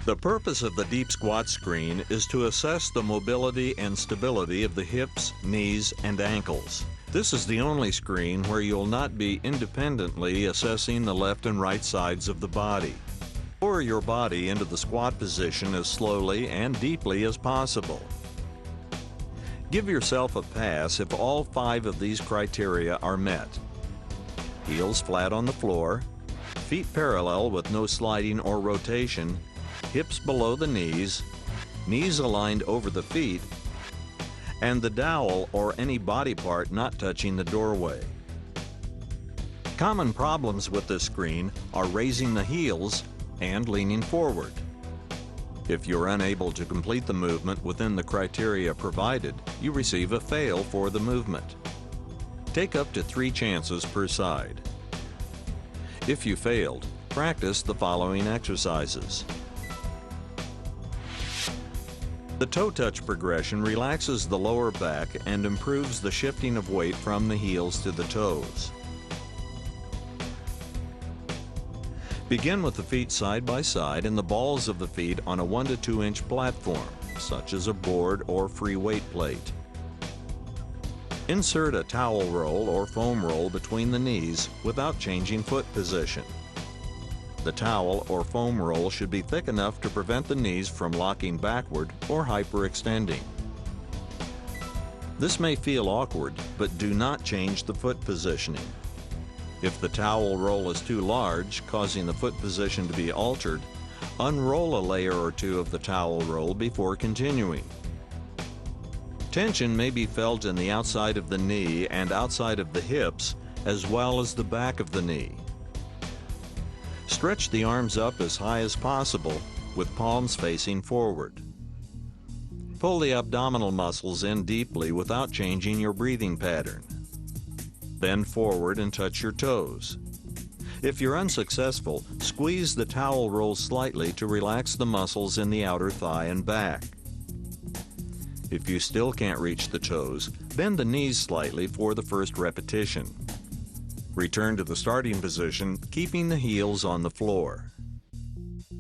The purpose of the deep squat screen is to assess the mobility and stability of the hips, knees, and ankles. This is the only screen where you'll not be independently assessing the left and right sides of the body. Lower your body into the squat position as slowly and deeply as possible. Give yourself a pass if all 5 of these criteria are met. Heels flat on the floor, feet parallel with no sliding or rotation, hips below the knees, knees aligned over the feet, and the dowel or any body part not touching the doorway. Common problems with this screen are raising the heels and leaning forward. If you're unable to complete the movement within the criteria provided, you receive a fail for the movement. Take up to 3 chances per side. If you failed, practice the following exercises. The toe touch progression relaxes the lower back and improves the shifting of weight from the heels to the toes. Begin with the feet side by side and the balls of the feet on a 1 to 2 inch platform, such as a board or free weight plate. Insert a towel roll or foam roll between the knees without changing foot position. The towel or foam roll should be thick enough to prevent the knees from locking backward or hyperextending. This may feel awkward, but do not change the foot positioning. If the towel roll is too large, causing the foot position to be altered, unroll a layer or 2 of the towel roll before continuing. Tension may be felt in the outside of the knee and outside of the hips, as well as the back of the knee. Stretch the arms up as high as possible, with palms facing forward. Pull the abdominal muscles in deeply without changing your breathing pattern. Bend forward and touch your toes. If you're unsuccessful, squeeze the towel roll slightly to relax the muscles in the outer thigh and back. If you still can't reach the toes, bend the knees slightly for the first repetition. Return to the starting position, keeping the heels on the floor.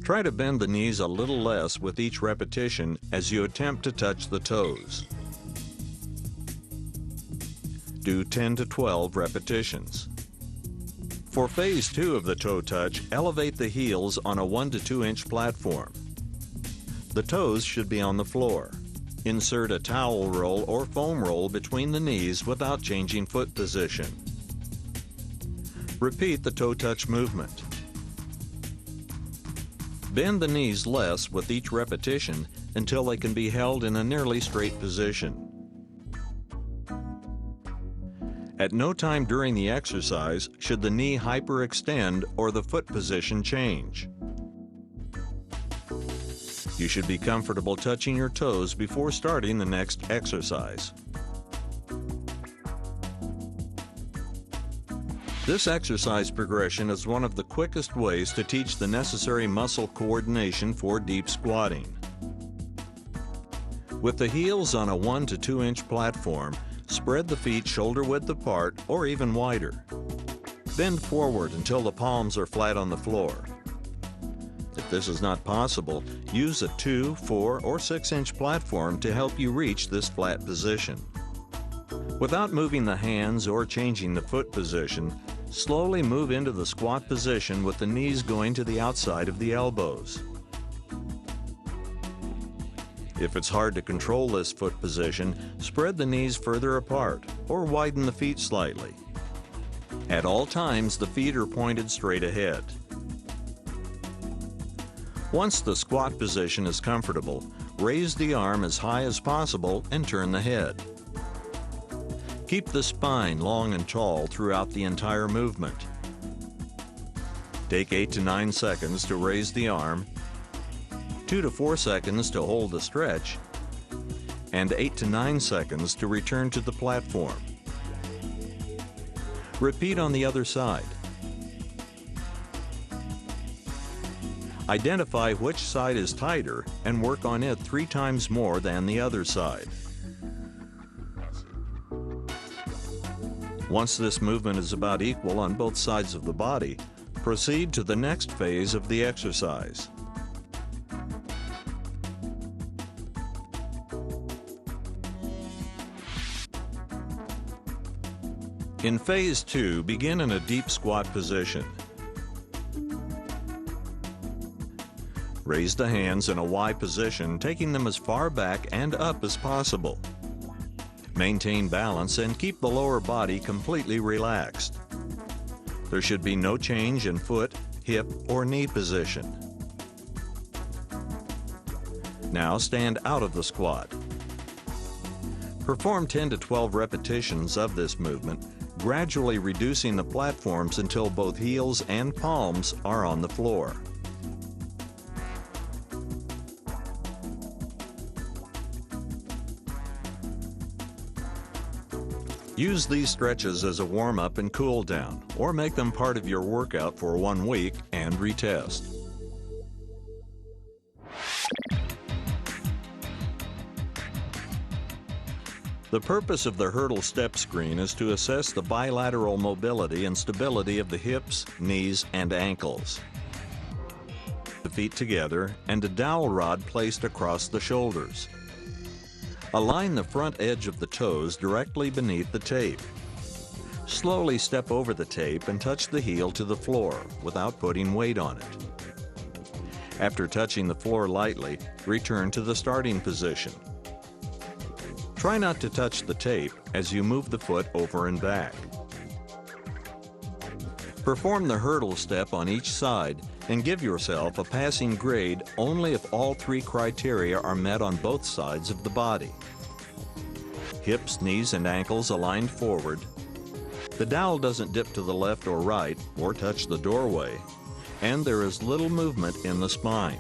Try to bend the knees a little less with each repetition as you attempt to touch the toes. Do 10 to 12 repetitions. For phase 2 of the toe touch, elevate the heels on a 1 to 2 inch platform. The toes should be on the floor. Insert a towel roll or foam roll between the knees without changing foot position. Repeat the toe touch movement. Bend the knees less with each repetition until they can be held in a nearly straight position. At no time during the exercise should the knee hyperextend or the foot position change. You should be comfortable touching your toes before starting the next exercise. This exercise progression is one of the quickest ways to teach the necessary muscle coordination for deep squatting. With the heels on a 1 to 2 inch platform, spread the feet shoulder width apart or even wider. Bend forward until the palms are flat on the floor. If this is not possible, use a 2, 4, or 6 inch platform to help you reach this flat position. Without moving the hands or changing the foot position, slowly move into the squat position with the knees going to the outside of the elbows. If it's hard to control this foot position, spread the knees further apart or widen the feet slightly. At all times, the feet are pointed straight ahead. Once the squat position is comfortable, raise the arm as high as possible and turn the head. Keep the spine long and tall throughout the entire movement. Take 8 to 9 seconds to raise the arm, 2 to 4 seconds to hold the stretch, and 8 to 9 seconds to return to the platform. Repeat on the other side. Identify which side is tighter and work on it 3 times more than the other side. Once this movement is about equal on both sides of the body, proceed to the next phase of the exercise. In Phase 2, begin in a deep squat position. Raise the hands in a Y position, taking them as far back and up as possible. Maintain balance and keep the lower body completely relaxed. There should be no change in foot, hip, or knee position. Now stand out of the squat. Perform 10 to 12 repetitions of this movement, gradually reducing the platforms until both heels and palms are on the floor. Use these stretches as a warm-up and cool-down, or make them part of your workout for 1 week and retest. The purpose of the hurdle step screen is to assess the bilateral mobility and stability of the hips, knees, and ankles. The feet together and a dowel rod placed across the shoulders. Align the front edge of the toes directly beneath the tape. Slowly step over the tape and touch the heel to the floor without putting weight on it. After touching the floor lightly, return to the starting position. Try not to touch the tape as you move the foot over and back. Perform the hurdle step on each side and give yourself a passing grade only if all 3 criteria are met on both sides of the body. Hips, knees, and ankles aligned forward. The dowel doesn't dip to the left or right or touch the doorway, and there is little movement in the spine.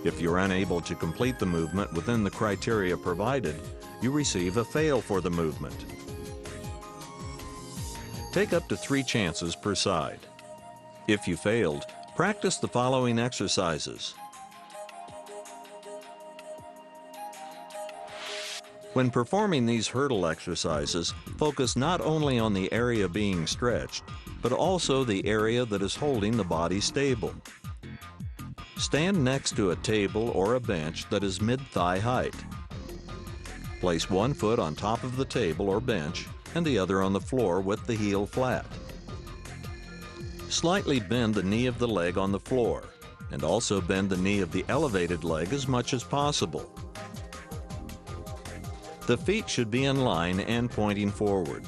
If you're unable to complete the movement within the criteria provided, you receive a fail for the movement. Take up to 3 chances per side. If you failed, practice the following exercises. When performing these hurdle exercises, focus not only on the area being stretched, but also the area that is holding the body stable. Stand next to a table or a bench that is mid-thigh height. Place one foot on top of the table or bench and the other on the floor with the heel flat. Slightly bend the knee of the leg on the floor, and also bend the knee of the elevated leg as much as possible. The feet should be in line and pointing forward.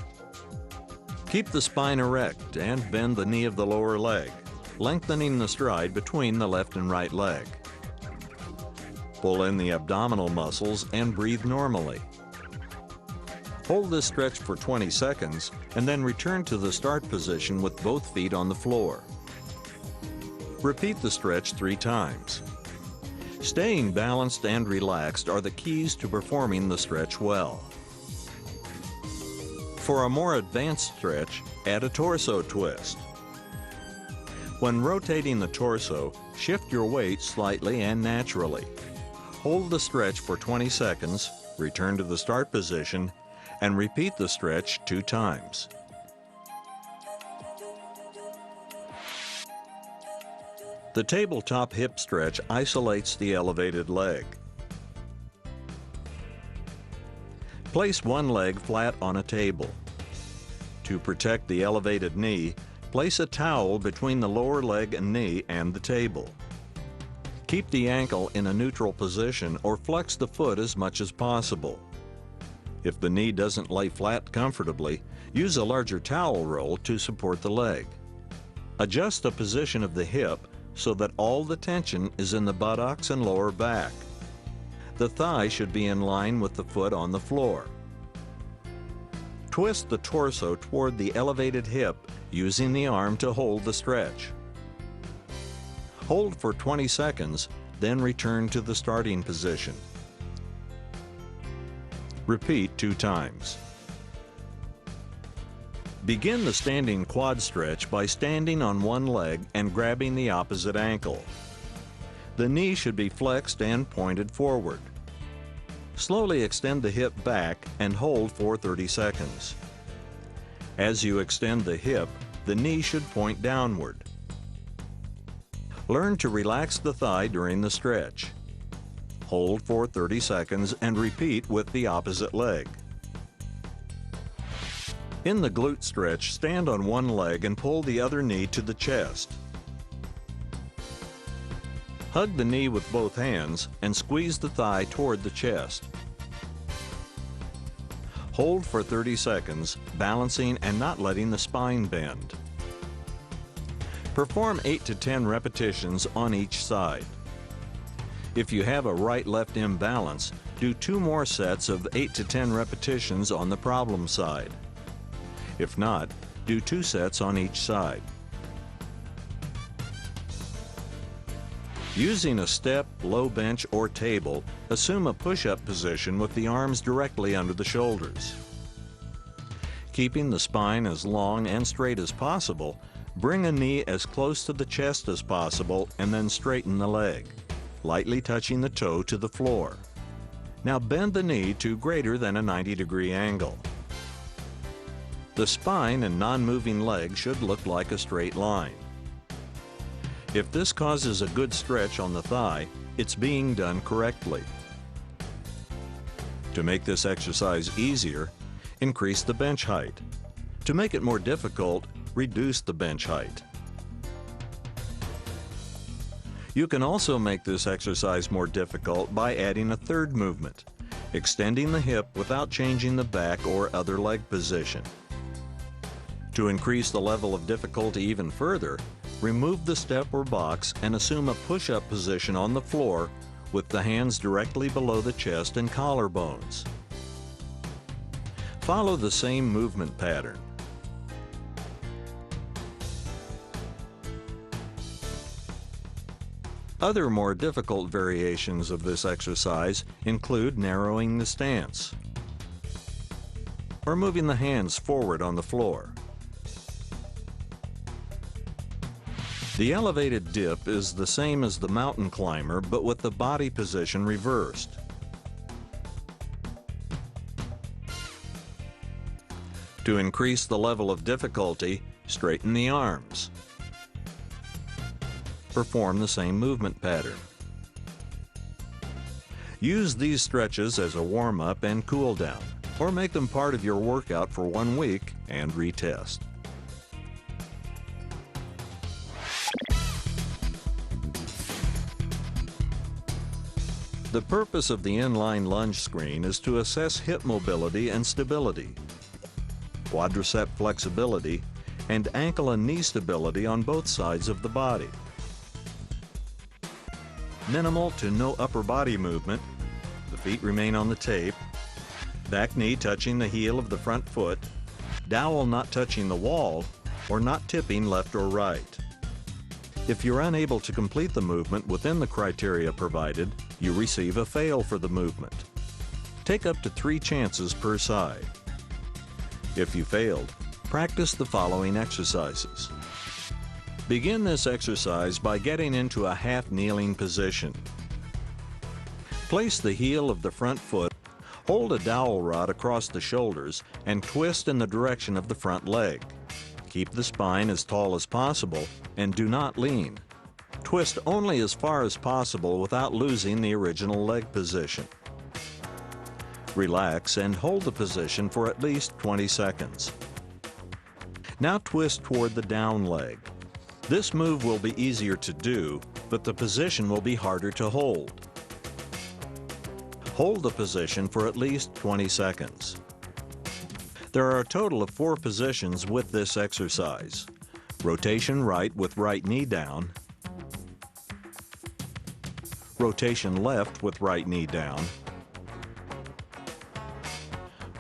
Keep the spine erect and bend the knee of the lower leg, lengthening the stride between the left and right leg. Pull in the abdominal muscles and breathe normally. Hold this stretch for 20 seconds and then return to the start position with both feet on the floor. Repeat the stretch 3 times. Staying balanced and relaxed are the keys to performing the stretch well. For a more advanced stretch, add a torso twist. When rotating the torso, shift your weight slightly and naturally. Hold the stretch for 20 seconds, return to the start position, and repeat the stretch 2 times. The tabletop hip stretch isolates the elevated leg. Place one leg flat on a table. To protect the elevated knee, place a towel between the lower leg and knee and the table. Keep the ankle in a neutral position or flex the foot as much as possible. If the knee doesn't lay flat comfortably, use a larger towel roll to support the leg. Adjust the position of the hip so that all the tension is in the buttocks and lower back. The thigh should be in line with the foot on the floor. Twist the torso toward the elevated hip, using the arm to hold the stretch. Hold for 20 seconds, then return to the starting position. Repeat 2 times. Begin the standing quad stretch by standing on one leg and grabbing the opposite ankle. The knee should be flexed and pointed forward. Slowly extend the hip back and hold for 30 seconds. As you extend the hip, the knee should point downward. Learn to relax the thigh during the stretch. Hold for 30 seconds and repeat with the opposite leg. In the glute stretch, stand on one leg and pull the other knee to the chest. Hug the knee with both hands and squeeze the thigh toward the chest. Hold for 30 seconds, balancing and not letting the spine bend. Perform 8 to 10 repetitions on each side. If you have a right-left imbalance, do 2 more sets of 8 to 10 repetitions on the problem side. If not, do 2 sets on each side. Using a step, low bench, or table, assume a push-up position with the arms directly under the shoulders. Keeping the spine as long and straight as possible, bring a knee as close to the chest as possible and then straighten the leg, lightly touching the toe to the floor. Now bend the knee to greater than a 90-degree angle. The spine and non-moving leg should look like a straight line. If this causes a good stretch on the thigh, it's being done correctly. To make this exercise easier, increase the bench height. To make it more difficult, reduce the bench height. You can also make this exercise more difficult by adding a third movement, extending the hip without changing the back or other leg position. To increase the level of difficulty even further, remove the step or box and assume a push-up position on the floor with the hands directly below the chest and collarbones. Follow the same movement pattern. Other more difficult variations of this exercise include narrowing the stance or moving the hands forward on the floor. The elevated dip is the same as the mountain climber, but with the body position reversed. To increase the level of difficulty, straighten the arms. Perform the same movement pattern. Use these stretches as a warm-up and cool-down, or make them part of your workout for 1 week and retest. The purpose of the inline lunge screen is to assess hip mobility and stability, quadricep flexibility, and ankle and knee stability on both sides of the body. Minimal to no upper body movement, the feet remain on the tape, back knee touching the heel of the front foot, dowel not touching the wall, or not tipping left or right. If you're unable to complete the movement within the criteria provided, you receive a fail for the movement. Take up to 3 chances per side. If you failed, practice the following exercises. Begin this exercise by getting into a half-kneeling position. Place the heel of the front foot, hold a dowel rod across the shoulders, and twist in the direction of the front leg. Keep the spine as tall as possible and do not lean. Twist only as far as possible without losing the original leg position. Relax and hold the position for at least 20 seconds. Now twist toward the down leg. This move will be easier to do, but the position will be harder to hold. Hold the position for at least 20 seconds. There are a total of 4 positions with this exercise. Rotation right with right knee down, rotation left with right knee down,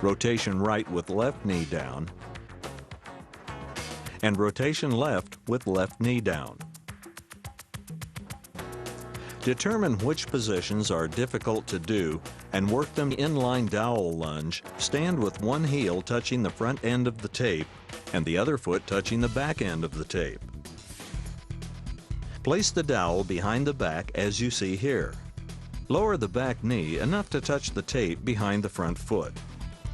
rotation right with left knee down, and rotation left with left knee down. Determine which positions are difficult to do and work them inline dowel lunge. Stand with one heel touching the front end of the tape and the other foot touching the back end of the tape. Place the dowel behind the back as you see here. Lower the back knee enough to touch the tape behind the front foot.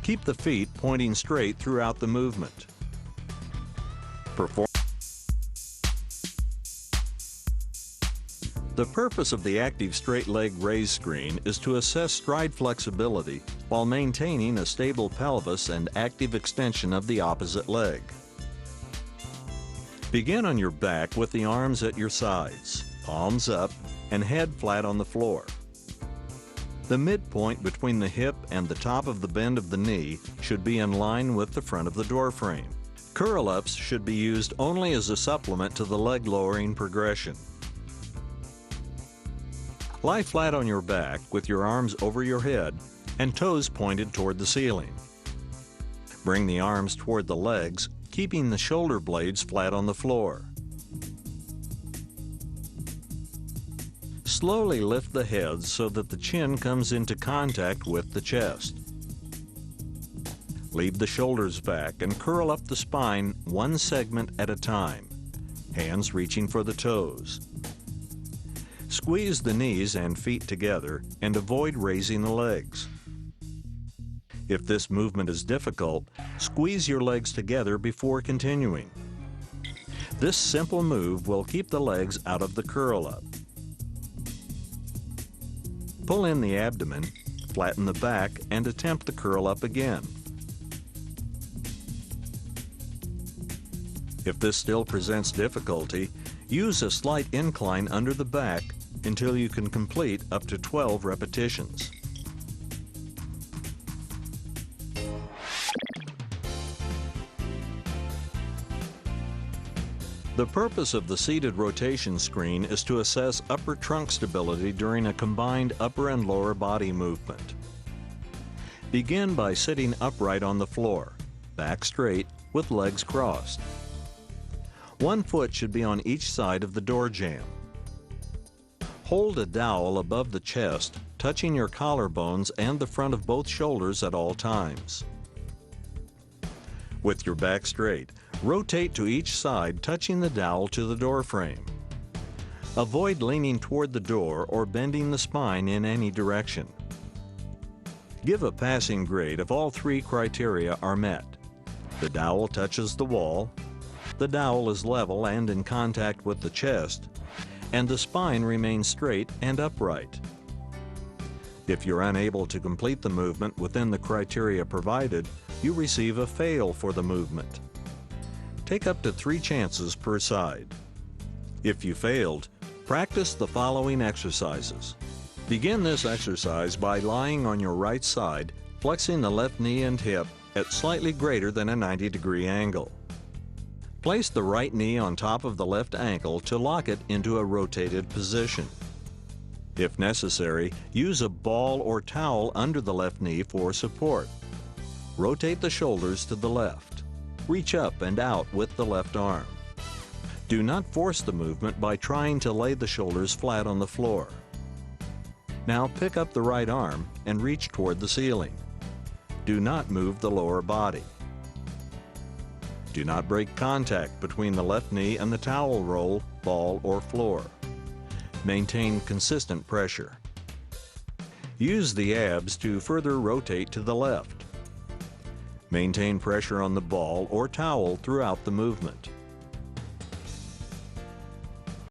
Keep the feet pointing straight throughout the movement. The purpose of the active straight leg raise screen is to assess stride flexibility while maintaining a stable pelvis and active extension of the opposite leg. Begin on your back with the arms at your sides, palms up, and head flat on the floor. The midpoint between the hip and the top of the bend of the knee should be in line with the front of the door frame. Curl-ups should be used only as a supplement to the leg lowering progression. Lie flat on your back with your arms over your head and toes pointed toward the ceiling. Bring the arms toward the legs, keeping the shoulder blades flat on the floor. Slowly lift the head so that the chin comes into contact with the chest. Leave the shoulders back and curl up the spine one segment at a time, hands reaching for the toes. Squeeze the knees and feet together and avoid raising the legs. If this movement is difficult, squeeze your legs together before continuing. This simple move will keep the legs out of the curl-up. Pull in the abdomen, flatten the back, and attempt the curl-up again. If this still presents difficulty, use a slight incline under the back until you can complete up to 12 repetitions. The purpose of the seated rotation screen is to assess upper trunk stability during a combined upper and lower body movement. Begin by sitting upright on the floor, back straight, with legs crossed. One foot should be on each side of the door jamb. Hold a dowel above the chest, touching your collarbones and the front of both shoulders at all times. With your back straight, rotate to each side, touching the dowel to the door frame. Avoid leaning toward the door or bending the spine in any direction. Give a passing grade if all three criteria are met. The dowel touches the wall, the dowel is level and in contact with the chest, and the spine remains straight and upright. If you're unable to complete the movement within the criteria provided, you receive a fail for the movement. Take up to 3 chances per side. If you failed, practice the following exercises. Begin this exercise by lying on your right side, flexing the left knee and hip at slightly greater than a 90-degree angle. Place the right knee on top of the left ankle to lock it into a rotated position. If necessary, use a ball or towel under the left knee for support. Rotate the shoulders to the left. Reach up and out with the left arm. Do not force the movement by trying to lay the shoulders flat on the floor. Now pick up the right arm and reach toward the ceiling. Do not move the lower body. Do not break contact between the left knee and the towel roll, ball, or floor. Maintain consistent pressure. Use the abs to further rotate to the left. Maintain pressure on the ball or towel throughout the movement.